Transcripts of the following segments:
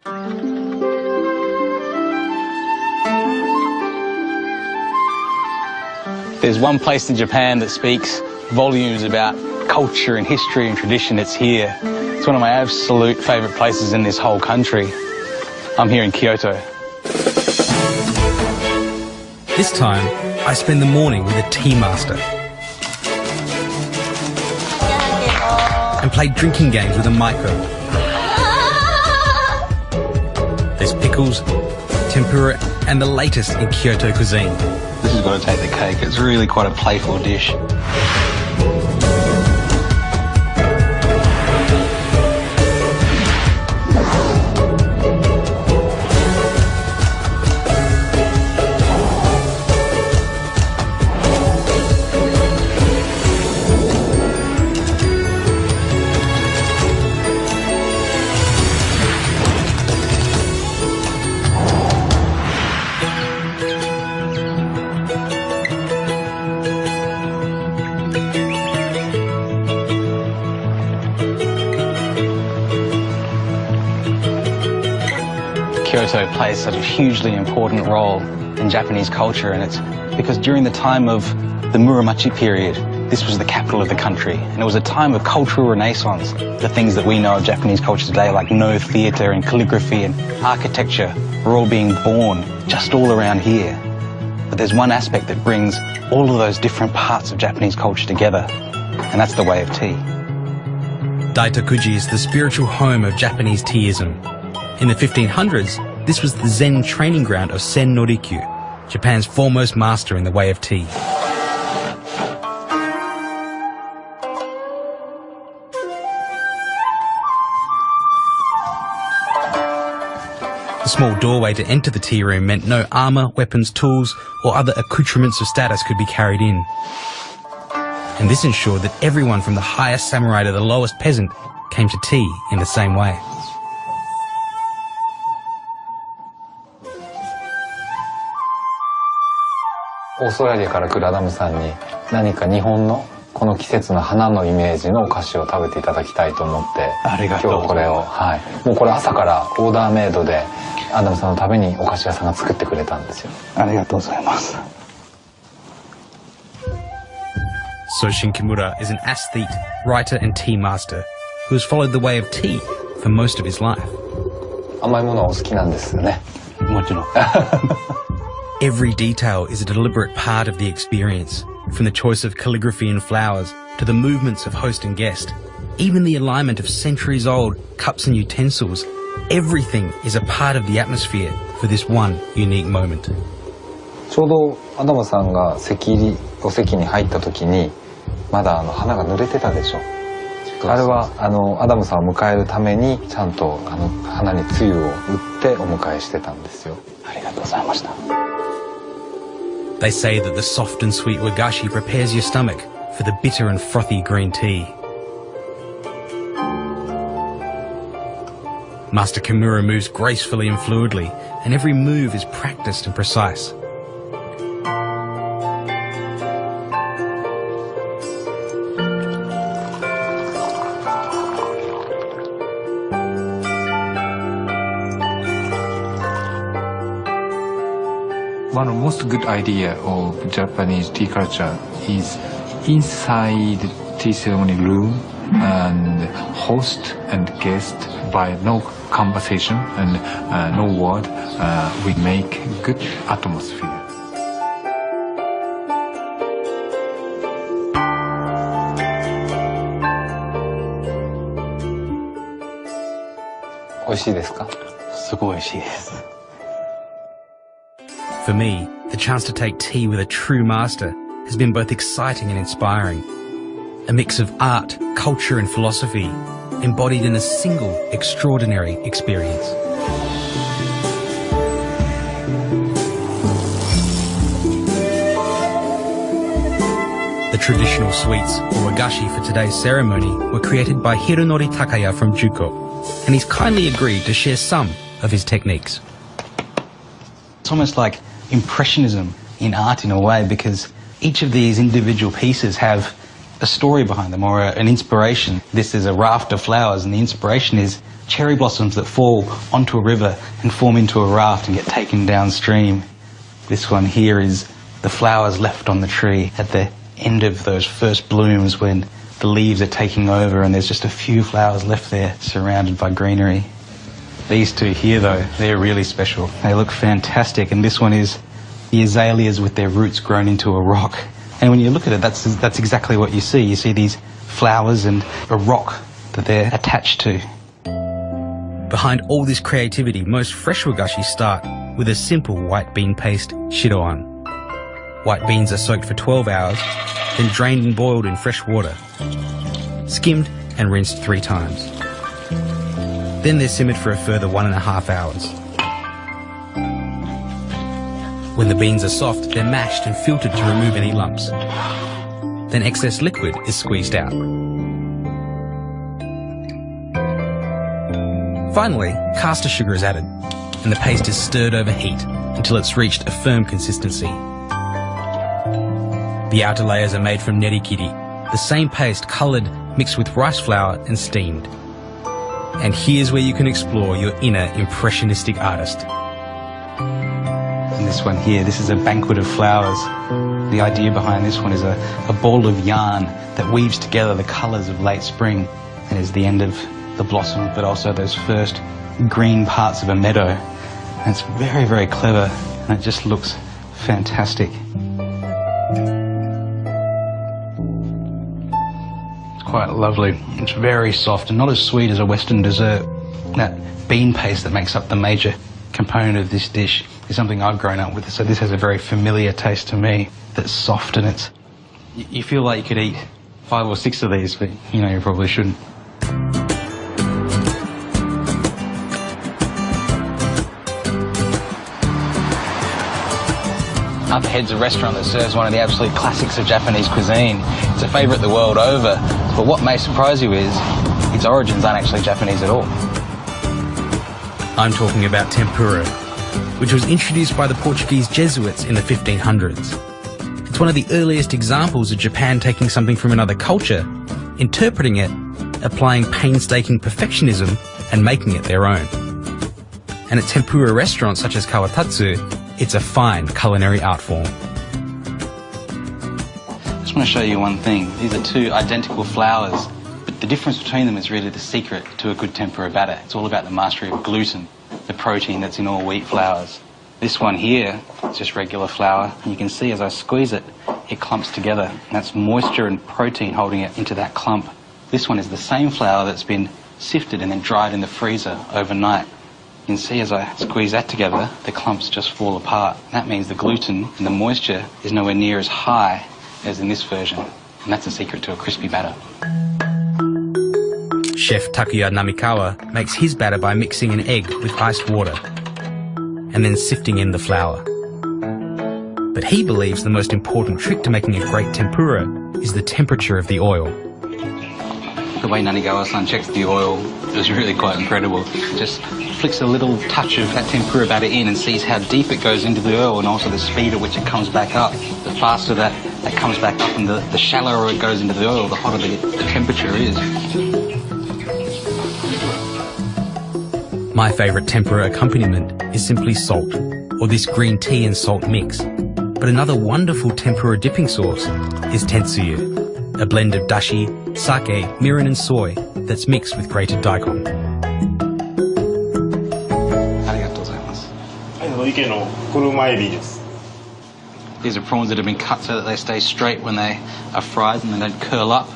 There's one place in Japan that speaks volumes about culture and history and tradition. It's here. It's one of my absolute favourite places in this whole country. I'm here in Kyoto. This time, I spend the morning with a tea master and play drinking games with a maiko. There's pickles, tempura, and the latest in Kyoto cuisine. This has got to take the cake. It's really quite a playful dish. Kyoto plays such a hugely important role in Japanese culture, and it's because during the time of the Muromachi period, this was the capital of the country, and it was a time of cultural renaissance. The things that we know of Japanese culture today, like Noh theatre and calligraphy and architecture, were all being born just all around here. But there's one aspect that brings all of those different parts of Japanese culture together, and that's the way of tea. Daitokuji is the spiritual home of Japanese teaism. In the 1500s, this was the Zen training ground of Sen no Rikyu, Japan's foremost master in the way of tea. The small doorway to enter the tea room meant no armour, weapons, tools, or other accoutrements of status could be carried in. And this ensured that everyone from the highest samurai to the lowest peasant came to tea in the same way.オーストラリアから来るアダムさんに何か日本のこの季節の花のイメージのお菓子を食べていただきたいと思って今日これを、もうこれ朝からオーダーメイドでアダムさんのためにお菓子屋さんが作ってくれたんですよ。ありがとうございます。Soshin Kimura is an aesthete, writer and tea master who has followed the way of tea for most of his life. 甘いものはお好きなんですよね。もちろん。Every detail is a deliberate part of the experience, from the choice of calligraphy and flowers to the movements of host and guest. Even the alignment of centuries-old cups and utensils, everything is a part of the atmosphere for this one unique moment. ちょうどアダムさんがお席に入った時にまだ花が濡れてたでしょ。あれはアダムさんを迎えるためにちゃんと花につゆを打ってお迎えしてたんですよ。ありがとうございました。They say that the soft and sweet wagashi prepares your stomach for the bitter and frothy green tea. Master Kimura moves gracefully and fluidly, and every move is practiced and precise. One of the most good idea of Japanese tea culture is inside tea ceremony room and host and guest by no conversation and no word we make good atmosphere. For me, the chance to take tea with a true master has been both exciting and inspiring. A mix of art, culture and philosophy, embodied in a single extraordinary experience. The traditional sweets, or wagashi, for today's ceremony were created by Hironori Takaya from Juko, and he's kindly agreed to share some of his techniques. It's almost like impressionism in art in a way, because each of these individual pieces have a story behind them or an inspiration. This is a raft of flowers, and the inspiration is cherry blossoms that fall onto a river and form into a raft and get taken downstream. This one here is the flowers left on the tree at the end of those first blooms when the leaves are taking over and there's just a few flowers left there surrounded by greenery. These two here though, they're really special. They look fantastic, and this one is the azaleas with their roots grown into a rock. And when you look at it, that's exactly what you see. You see these flowers and a rock that they're attached to. Behind all this creativity, most fresh wagashi start with a simple white bean paste, shiroan. White beans are soaked for 12 hours, then drained and boiled in fresh water, skimmed and rinsed 3 times. Then they're simmered for a further 1.5 hours. When the beans are soft, they're mashed and filtered to remove any lumps. Then excess liquid is squeezed out. Finally, caster sugar is added, and the paste is stirred over heat until it's reached a firm consistency. The outer layers are made from nerikiri, the same paste coloured, mixed with rice flour and steamed. And here's where you can explore your inner impressionistic artist. And this one here, this is a banquet of flowers. The idea behind this one is a ball of yarn that weaves together the colours of late spring and is the end of the blossom, but also those first green parts of a meadow. And it's very, very clever, and it just looks fantastic. It's quite lovely. It's very soft and not as sweet as a Western dessert. That bean paste that makes up the major component of this dish is something I've grown up with, so this has a very familiar taste to me. That's soft, and it's, you feel like you could eat 5 or 6 of these, but you know you probably shouldn't. Up ahead's a restaurant that serves one of the absolute classics of Japanese cuisine. It's a favourite the world over, but what may surprise you is its origins aren't actually Japanese at all. I'm talking about tempura, which was introduced by the Portuguese Jesuits in the 1500s. It's one of the earliest examples of Japan taking something from another culture, interpreting it, applying painstaking perfectionism, and making it their own. And at tempura restaurants such as Kawatatsu, it's a fine culinary art form. I just want to show you one thing. These are 2 identical flowers, but the difference between them is really the secret to a good tempura batter. It's all about the mastery of gluten, the protein that's in all wheat flours. This one here is just regular flour, and you can see as I squeeze it, it clumps together. And that's moisture and protein holding it into that clump. This one is the same flour that's been sifted and then dried in the freezer overnight. You can see as I squeeze that together, the clumps just fall apart. That means the gluten and the moisture is nowhere near as high as in this version. And that's the secret to a crispy batter. Chef Takuya Namikawa makes his batter by mixing an egg with iced water and then sifting in the flour. But he believes the most important trick to making a great tempura is the temperature of the oil. The way Nanigawa-san checks the oil is really quite incredible. Just flicks a little touch of that tempura batter in and sees how deep it goes into the oil, and also the speed at which it comes back up. The faster that comes back up and the shallower it goes into the oil, the hotter the temperature is. My favourite tempura accompaniment is simply salt, or this green tea and salt mix. But another wonderful tempura dipping sauce is tentsuyu, a blend of dashi, sake, mirin and soy that's mixed with grated daikon. These are prawns that have been cut so that they stay straight when they are fried and they don't curl up.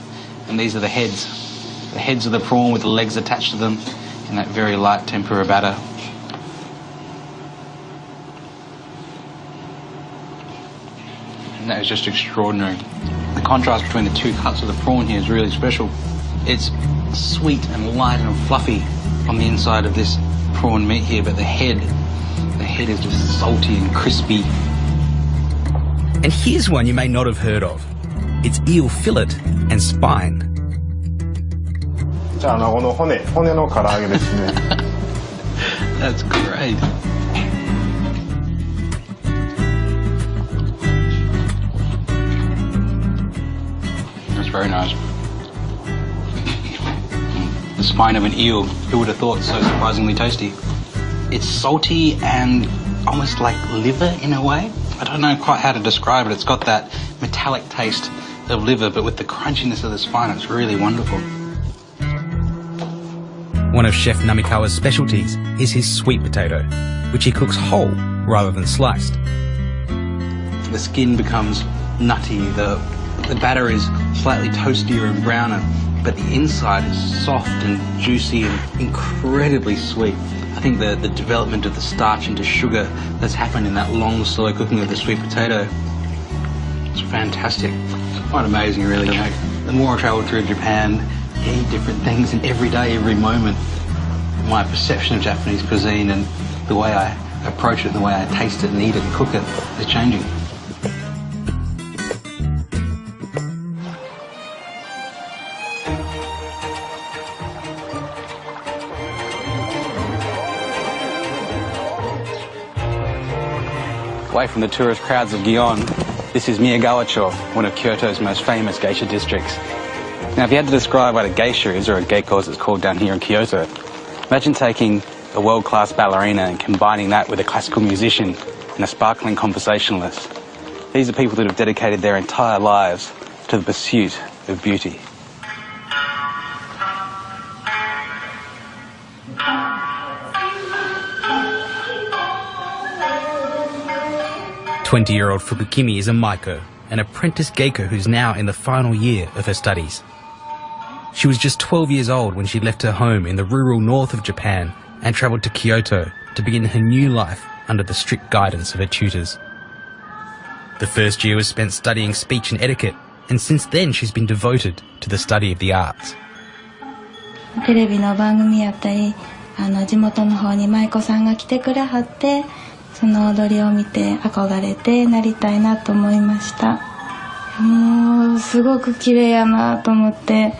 And these are the heads. The heads of the prawn with the legs attached to them in that very light tempura batter. And that is just extraordinary. The contrast between the 2 cuts of the prawn here is really special. It's sweet and light and fluffy on the inside of this prawn meat here, but the head is just salty and crispy. And here's one you may not have heard of. It's eel fillet and spine. That's great. That's very nice. The spine of an eel. Who would have thought? So surprisingly tasty. It's salty and almost like liver in a way. I don't know quite how to describe it. It's got that metallic taste of liver, but with the crunchiness of the spine, it's really wonderful. One of Chef Namikawa's specialties is his sweet potato, which he cooks whole rather than sliced. The skin becomes nutty, the batter is slightly toastier and browner, but the inside is soft and juicy and incredibly sweet. I think the development of the starch into sugar that's happened in that long slow cooking of the sweet potato, it's fantastic. It's quite amazing really. The more I travel through Japan, I eat different things and every day, every moment, my perception of Japanese cuisine and the way I approach it, the way I taste it and eat it and cook it is changing. Away from the tourist crowds of Gion, this is Miyagawa-cho, one of Kyoto's most famous geisha districts. Now, if you had to describe what a geisha is, or a geiko as it's called down here in Kyoto, imagine taking a world-class ballerina and combining that with a classical musician and a sparkling conversationalist. These are people that have dedicated their entire lives to the pursuit of beauty. "20-year-old Fukukimi is a maiko, an apprentice geiko who's now in the final year of her studies. She was just 12 years old when she left her home in the rural north of Japan and travelled to Kyoto to begin her new life under the strict guidance of her tutors. The first year was spent studying speech and etiquette, and since then she's been devoted to the study of the arts. テレビの番組やったり、地元の方に舞妓さんが来てくれはって、その踊りを見て憧れてなりたいなと思いました。もうすごく綺麗やなと思って、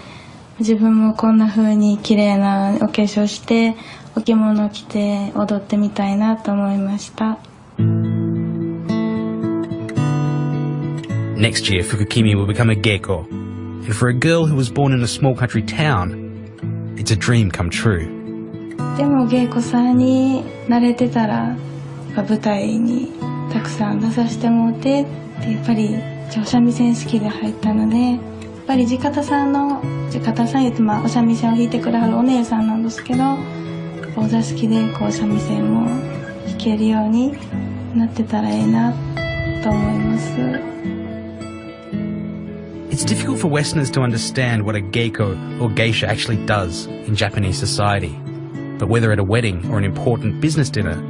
自分もこんな風に綺麗なお化粧してお着物を着て踊ってみたいなと思いました。 Next year, Fukukimi will become a geiko, and for a girl who was born in a small country town, it's a dream come true. でも芸妓さんに慣れてたら舞台にたくさん出させてもらってでやっぱりお三味線好きで入ったのでやっぱり地方さん言って、お三味線を弾いてくれはるお姉さんなんですけどお座敷でお三味線も弾けるようになってたらええなと思います。 It's difficult for Westerners to understand what a geiko or geisha actually does in Japanese society. But whether at a wedding or an important business dinner,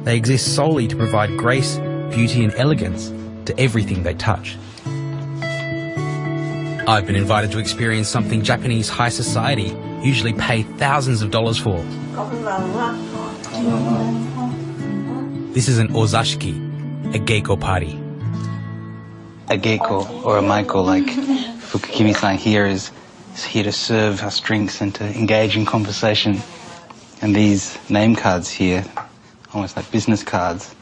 they exist solely to provide grace, beauty and elegance to everything they touch. I've been invited to experience something Japanese high society usually pay thousands of dollars for. This is an ozashiki, a geiko party. A geiko or a maiko like Fukukimi-san here is here to serve us drinks and to engage in conversation. And these name cards here, almost like business cards,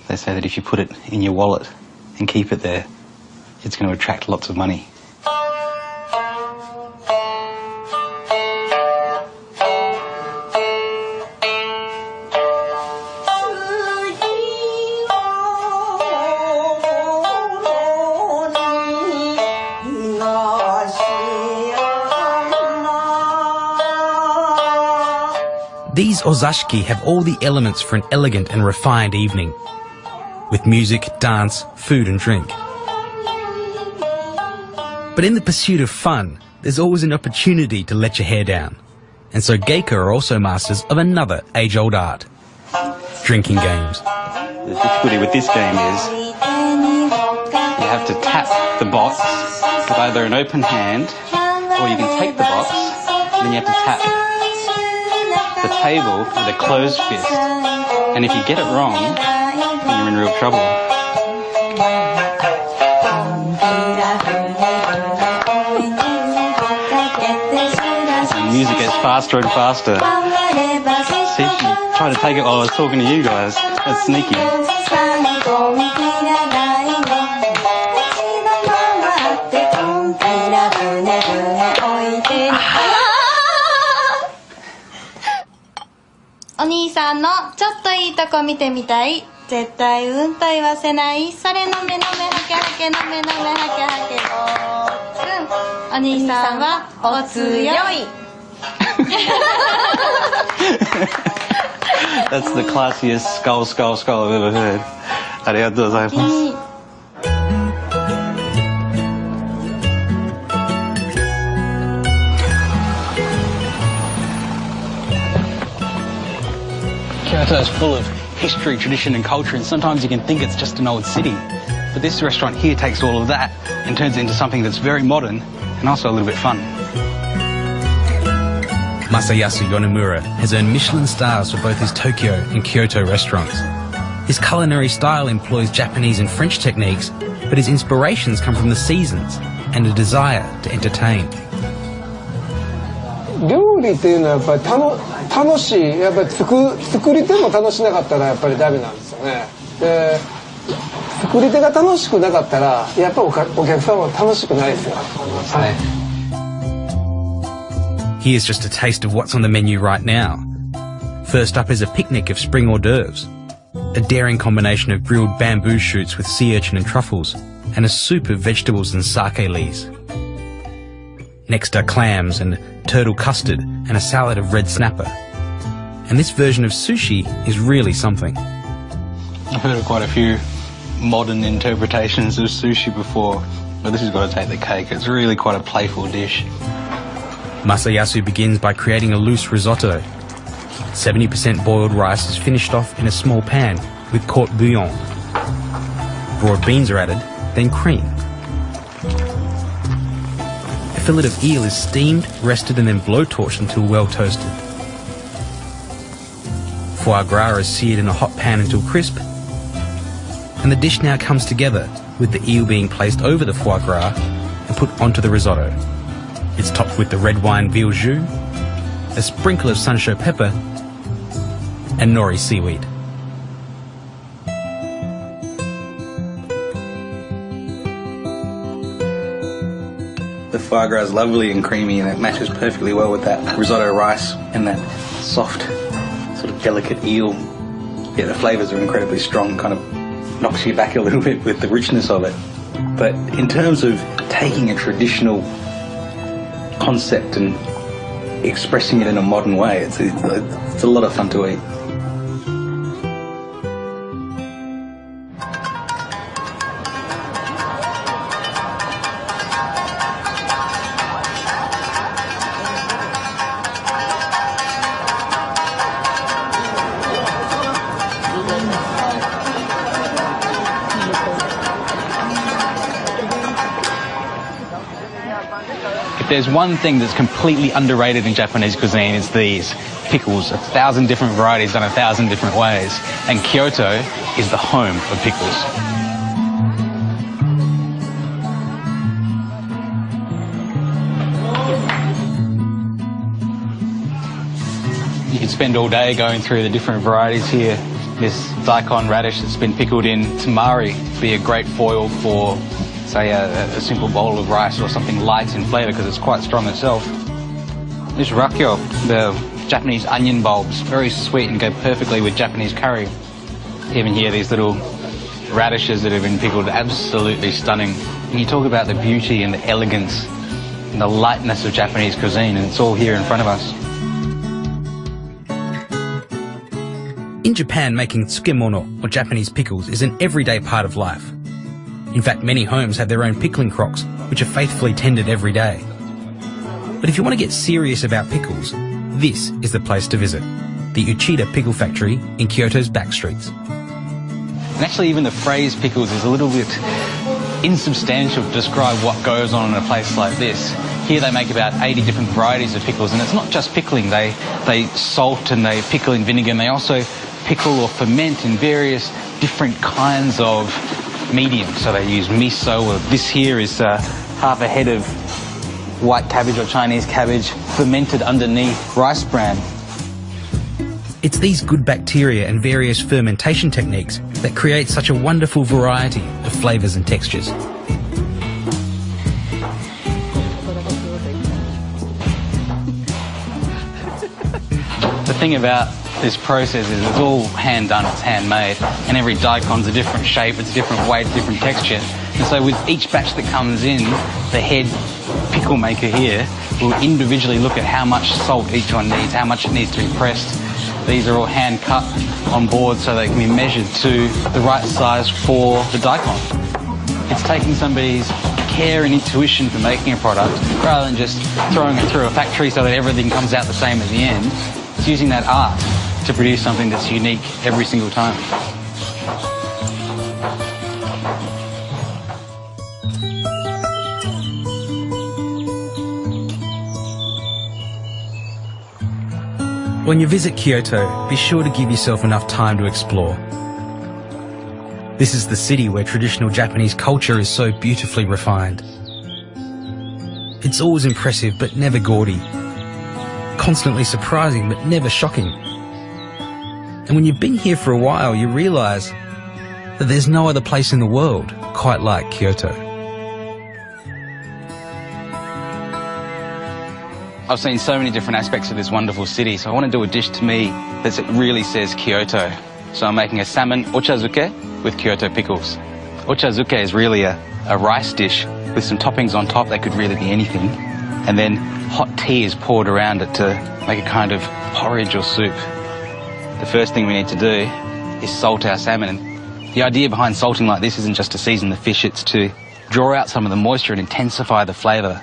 they say that if you put it in your wallet and keep it there, it's going to attract lots of money. These ozashiki have all the elements for an elegant and refined evening, with music, dance, food and drink. But in the pursuit of fun, there's always an opportunity to let your hair down. And so geiko are also masters of another age-old art, drinking games. The difficulty with this game is you have to tap the box with either an open hand or you can take the box and then you have to tap the table with a closed fist, and if you get it wrong, then you're in real trouble. And the music gets faster and faster. See, she tried to take it while I was talking to you guys. That's sneaky. お兄さんのちょっといいとこ見てみたい。絶対うんと言わせない。それのめのめはけはけのめのめはけはけお兄さんはお強い。That's the classiest skull I've ever heard. ありがとうございます。Kyoto is full of history, tradition and culture, and sometimes you can think it's just an old city. But this restaurant here takes all of that and turns it into something that's very modern and also a little bit fun. Masayasu Yonemura has earned Michelin stars for both his Tokyo and Kyoto restaurants. His culinary style employs Japanese and French techniques, but his inspirations come from the seasons and a desire to entertain. 料理っていうのはやっぱり楽しい、やっぱり作り手も楽しなかったらやっぱりダメなんですよね。で、作り手が楽しくなかったらやっぱりお客さんは楽しくないですよ。はい。Here's just a taste of what's on the menu right now. First up is a picnic of spring hors d'oeuvres, a daring combination of grilled bamboo shoots with sea urchin and truffles, and a soup of vegetables and sake leaves. Next are clams and turtle custard and a salad of red snapper. And this version of sushi is really something. I've heard of quite a few modern interpretations of sushi before, but this has got to take the cake. It's really quite a playful dish. Masayasu begins by creating a loose risotto. 70% boiled rice is finished off in a small pan with court bouillon. Broad beans are added, then cream. A fillet of eel is steamed, rested and then blowtorched until well toasted. Foie gras is seared in a hot pan until crisp. And the dish now comes together, with the eel being placed over the foie gras and put onto the risotto. It's topped with the red wine veal jus, a sprinkle of sansho pepper, and nori seaweed. The foie gras is lovely and creamy, and it matches perfectly well with that risotto rice and that soft, sort of delicate eel. Yeah, the flavours are incredibly strong, kind of knocks you back a little bit with the richness of it. But in terms of taking a traditional concept and expressing it in a modern way, it's a lot of fun to eat. If there's one thing that's completely underrated in Japanese cuisine, it's these pickles. 1,000 different varieties done 1,000 different ways. And Kyoto is the home of pickles. You could spend all day going through the different varieties here. This daikon radish that's been pickled in tamari would be a great foil for, say, a simple bowl of rice or something light in flavour because it's quite strong itself. This rakkyo, the Japanese onion bulbs, very sweet and go perfectly with Japanese curry. Even here, these little radishes that have been pickled, absolutely stunning. And you talk about the beauty and the elegance and the lightness of Japanese cuisine, and it's all here in front of us. In Japan, making tsukemono, or Japanese pickles, is an everyday part of life. In fact, many homes have their own pickling crocks, which are faithfully tended every day. But if you want to get serious about pickles, this is the place to visit, the Uchida Pickle Factory in Kyoto's back streets. And actually, even the phrase pickles is a little bit insubstantial to describe what goes on in a place like this. Here they make about 80 different varieties of pickles, and it's not just pickling. They salt and they pickle in vinegar, and they also pickle or ferment in various different kinds of medium. So they use miso, or this here is half a head of white cabbage or Chinese cabbage fermented underneath rice bran. It's these good bacteria and various fermentation techniques that create such a wonderful variety of flavours and textures. The thing about this process is it's all hand done, it's handmade, and every daikon's a different shape, it's a different weight, different texture. And so with each batch that comes in, the head pickle maker here will individually look at how much salt each one needs, how much it needs to be pressed. These are all hand cut on board so they can be measured to the right size for the daikon. It's taking somebody's care and intuition for making a product rather than just throwing it through a factory so that everything comes out the same at the end. It's using that art to produce something that's unique every single time. When you visit Kyoto, be sure to give yourself enough time to explore. This is the city where traditional Japanese culture is so beautifully refined. It's always impressive but never gaudy. Constantly surprising but never shocking. And when you've been here for a while, you realise that there's no other place in the world quite like Kyoto. I've seen so many different aspects of this wonderful city, so I want to do a dish to me that really says Kyoto. So I'm making a salmon ochazuke with Kyoto pickles. Ochazuke is really a rice dish with some toppings on top that could really be anything. And then hot tea is poured around it to make a kind of porridge or soup. The first thing we need to do is salt our salmon. And the idea behind salting like this isn't just to season the fish, it's to draw out some of the moisture and intensify the flavour.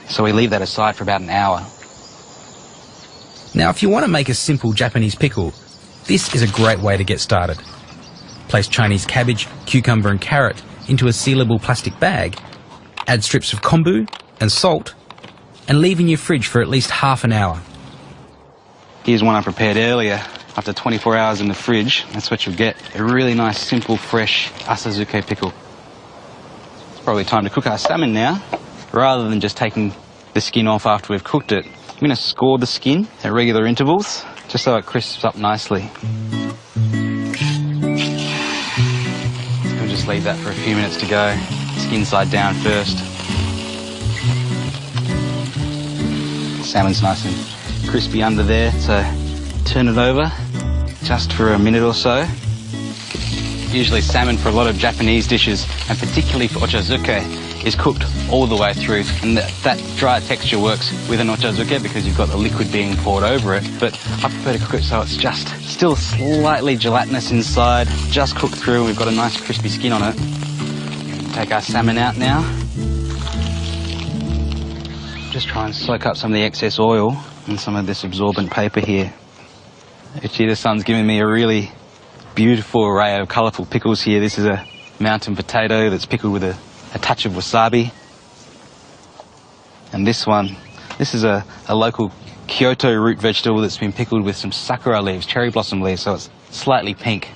So we leave that aside for about an hour. Now, if you want to make a simple Japanese pickle, this is a great way to get started. Place Chinese cabbage, cucumber and carrot into a sealable plastic bag, add strips of kombu and salt, and leave in your fridge for at least half an hour. Here's one I prepared earlier. After 24 hours in the fridge, that's what you'll get. A really nice, simple, fresh asazuke pickle. It's probably time to cook our salmon now. Rather than just taking the skin off after we've cooked it, I'm going to score the skin at regular intervals, just so it crisps up nicely. We'll just leave that for a few minutes to go. Skin side down first. Salmon's nice and crispy under there, so turn it over just for a minute or so. Usually salmon for a lot of Japanese dishes, and particularly for ochazuke, is cooked all the way through, and that dry texture works with an ochazuke because you've got the liquid being poured over it. But I prefer to cook it so it's just still slightly gelatinous inside, just cooked through, and we've got a nice crispy skin on it. Take our salmon out now. Just try and soak up some of the excess oil and some of this absorbent paper here. Uchida-san's giving me a really beautiful array of colourful pickles here. This is a mountain potato that's pickled with a touch of wasabi. And this is a local Kyoto root vegetable that's been pickled with some sakura leaves, cherry blossom leaves, so it's slightly pink.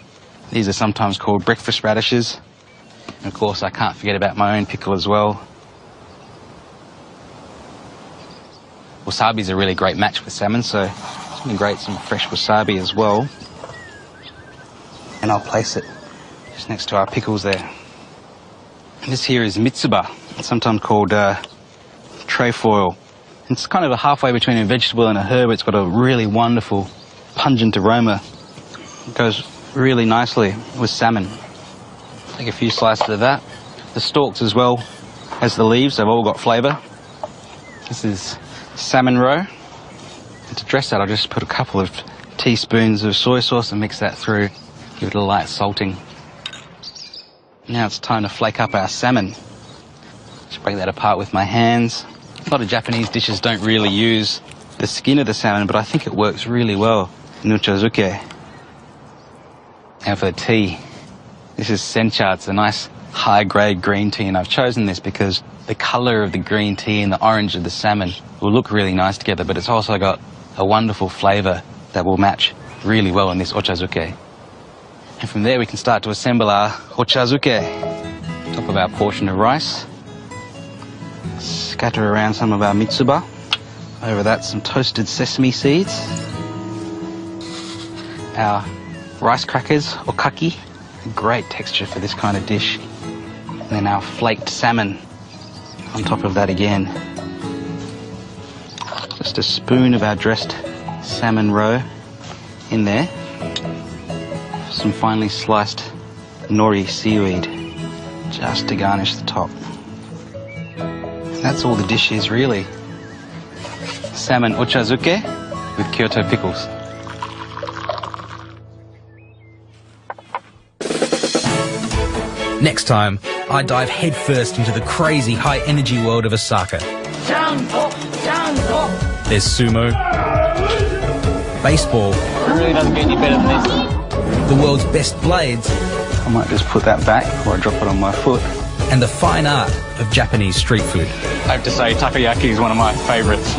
These are sometimes called breakfast radishes. And of course I can't forget about my own pickle as well. Wasabi's a really great match with salmon, so it's going to grate some fresh wasabi as well. And I'll place it just next to our pickles there. And this here is mitsuba. It's sometimes called trefoil. It's kind of a halfway between a vegetable and a herb. It's got a really wonderful, pungent aroma. It goes really nicely with salmon. Take a few slices of that. The stalks as well as the leaves, they've all got flavour. This is salmon roe. And to dress that, I'll just put a couple of teaspoons of soy sauce and mix that through. Give it a light salting. Now it's time to flake up our salmon. Just break that apart with my hands. A lot of Japanese dishes don't really use the skin of the salmon, but I think it works really well in ochazuke. Now for the tea. This is sencha. It's a nice high-grade green tea, and I've chosen this because the colour of the green tea and the orange of the salmon will look really nice together, but it's also got a wonderful flavour that will match really well in this ochazuke. And from there we can start to assemble our ochazuke. Top of our portion of rice. Scatter around some of our mitsuba. Over that some toasted sesame seeds. Our rice crackers, or kaki. Great texture for this kind of dish. And then our flaked salmon on top of that again. Just a spoon of our dressed salmon roe in there. Some finely sliced nori seaweed just to garnish the top. And that's all the dish is really. Salmon ochazuke with Kyoto pickles. Next time, I dive headfirst into the crazy high-energy world of Osaka. There's sumo, baseball, It really doesn't get any better than this. the world's best blades, I might just put that back before I drop it on my foot. and the fine art of Japanese street food. I have to say, takoyaki is one of my favourites.